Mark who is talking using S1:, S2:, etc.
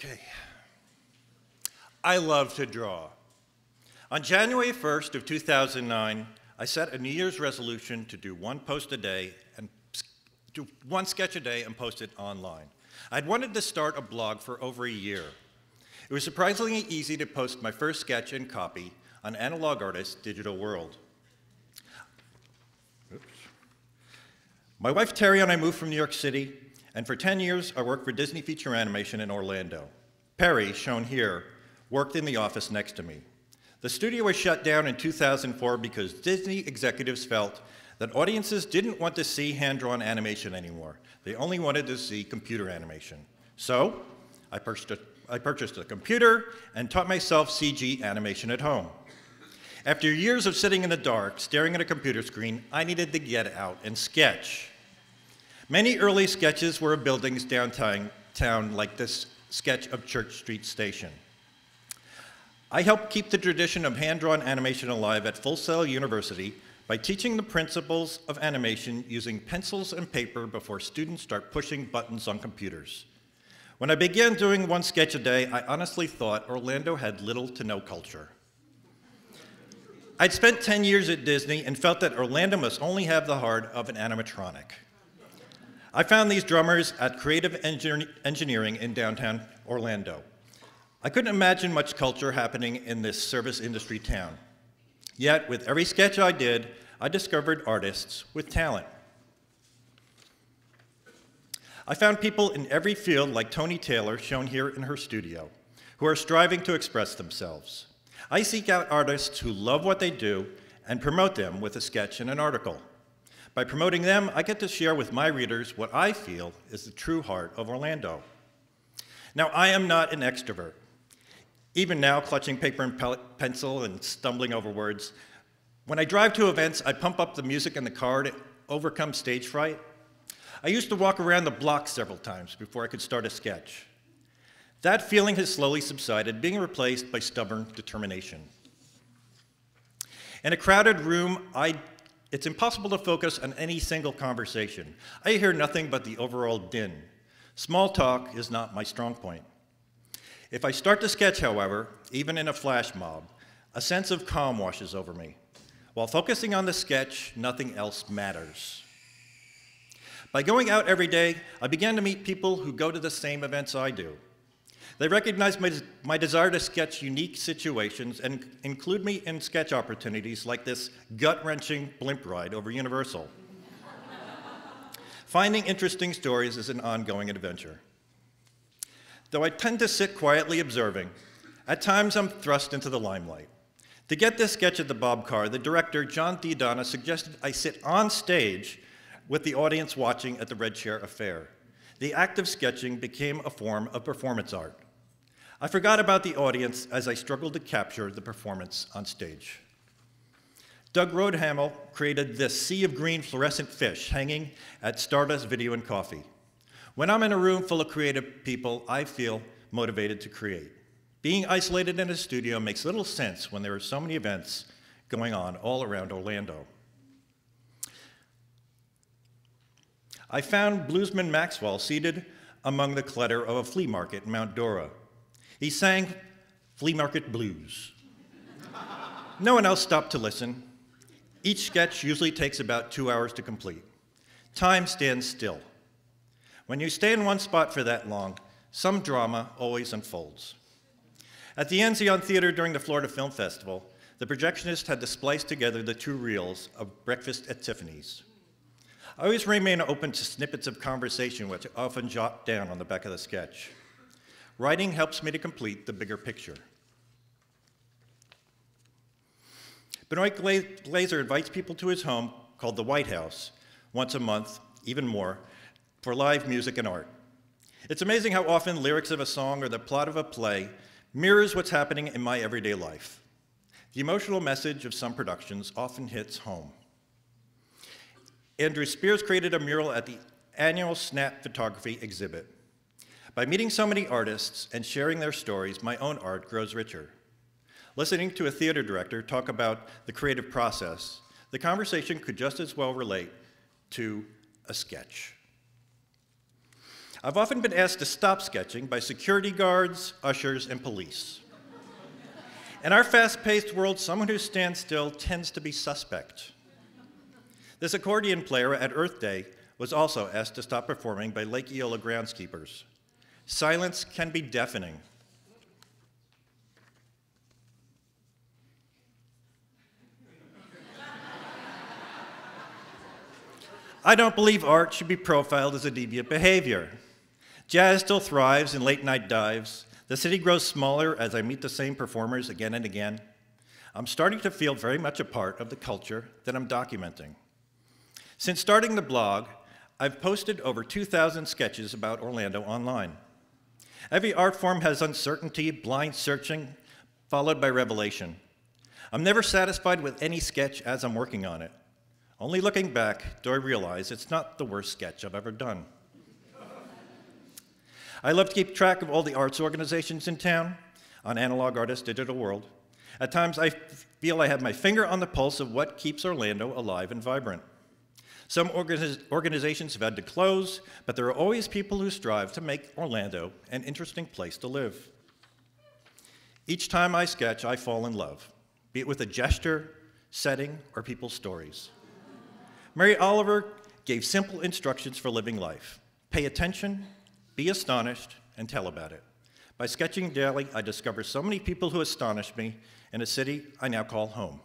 S1: Okay. I love to draw. On January 1st of 2009, I set a New Year's resolution to do one sketch a day and post it online. I'd wanted to start a blog for over a year. It was surprisingly easy to post my first sketch and copy on Analog Artist's digital world. Oops. My wife Terry and I moved from New York City, and for 10 years I worked for Disney Feature Animation in Orlando. Perry, shown here, worked in the office next to me. The studio was shut down in 2004 because Disney executives felt that audiences didn't want to see hand-drawn animation anymore. They only wanted to see computer animation. So I purchased a computer and taught myself CG animation at home. After years of sitting in the dark, staring at a computer screen, I needed to get out and sketch. Many early sketches were of buildings downtown like this sketch of Church Street Station. I helped keep the tradition of hand-drawn animation alive at Full Sail University by teaching the principles of animation using pencils and paper before students start pushing buttons on computers. When I began doing one sketch a day, I honestly thought Orlando had little to no culture. I'd spent 10 years at Disney and felt that Orlando must only have the heart of an animatronic. I found these drummers at Creative Engineering in downtown Orlando. I couldn't imagine much culture happening in this service industry town. Yet, with every sketch I did, I discovered artists with talent. I found people in every field like Tony Taylor, shown here in her studio, who are striving to express themselves. I seek out artists who love what they do and promote them with a sketch and an article. By promoting them, I get to share with my readers what I feel is the true heart of Orlando. Now, I am not an extrovert. Even now, clutching paper and pencil and stumbling over words, when I drive to events, I pump up the music in the car to overcome stage fright. I used to walk around the block several times before I could start a sketch. That feeling has slowly subsided, being replaced by stubborn determination. In a crowded room, it's impossible to focus on any single conversation. I hear nothing but the overall din. Small talk is not my strong point. If I start to sketch, however, even in a flash mob, a sense of calm washes over me. While focusing on the sketch, nothing else matters. By going out every day, I began to meet people who go to the same events I do. They recognize my desire to sketch unique situations and include me in sketch opportunities like this gut-wrenching blimp ride over Universal. Finding interesting stories is an ongoing adventure. Though I tend to sit quietly observing, at times I'm thrust into the limelight. To get this sketch at the Bob Carr, the director, John Didona, suggested I sit on stage with the audience watching at the Red Chair Affair. The act of sketching became a form of performance art. I forgot about the audience as I struggled to capture the performance on stage. Doug Rodehamel created this sea of green fluorescent fish hanging at Stardust Video and Coffee. When I'm in a room full of creative people, I feel motivated to create. Being isolated in a studio makes little sense when there are so many events going on all around Orlando. I found bluesman Maxwell seated among the clutter of a flea market in Mount Dora. He sang flea market blues. No one else stopped to listen. Each sketch usually takes about 2 hours to complete. Time stands still. When you stay in one spot for that long, some drama always unfolds. At the Enzion Theater during the Florida Film Festival, the projectionist had to splice together the 2 reels of Breakfast at Tiffany's. I always remain open to snippets of conversation, which I often jot down on the back of the sketch. Writing helps me to complete the bigger picture. Benoit Glazer invites people to his home, called the White House, once a month, even more, for live music and art. It's amazing how often lyrics of a song or the plot of a play mirrors what's happening in my everyday life. The emotional message of some productions often hits home. Andrew Spears created a mural at the annual Snap Photography exhibit. By meeting so many artists and sharing their stories, my own art grows richer. Listening to a theater director talk about the creative process, the conversation could just as well relate to a sketch. I've often been asked to stop sketching by security guards, ushers, and police. In our fast-paced world, someone who stands still tends to be suspect. This accordion player at Earth Day was also asked to stop performing by Lake Eola groundskeepers. Silence can be deafening. I don't believe art should be profiled as a deviant behavior. Jazz still thrives in late-night dives. The city grows smaller as I meet the same performers again and again. I'm starting to feel very much a part of the culture that I'm documenting. Since starting the blog, I've posted over 2,000 sketches about Orlando online. Every art form has uncertainty, blind searching, followed by revelation. I'm never satisfied with any sketch as I'm working on it. Only looking back do I realize it's not the worst sketch I've ever done. I love to keep track of all the arts organizations in town on Analog Artist Digital World. At times, I feel I have my finger on the pulse of what keeps Orlando alive and vibrant. Some organizations have had to close, but there are always people who strive to make Orlando an interesting place to live. Each time I sketch, I fall in love, be it with a gesture, setting, or people's stories. Mary Oliver gave simple instructions for living life. Pay attention, be astonished, and tell about it. By sketching daily, I discover so many people who astonish me in a city I now call home.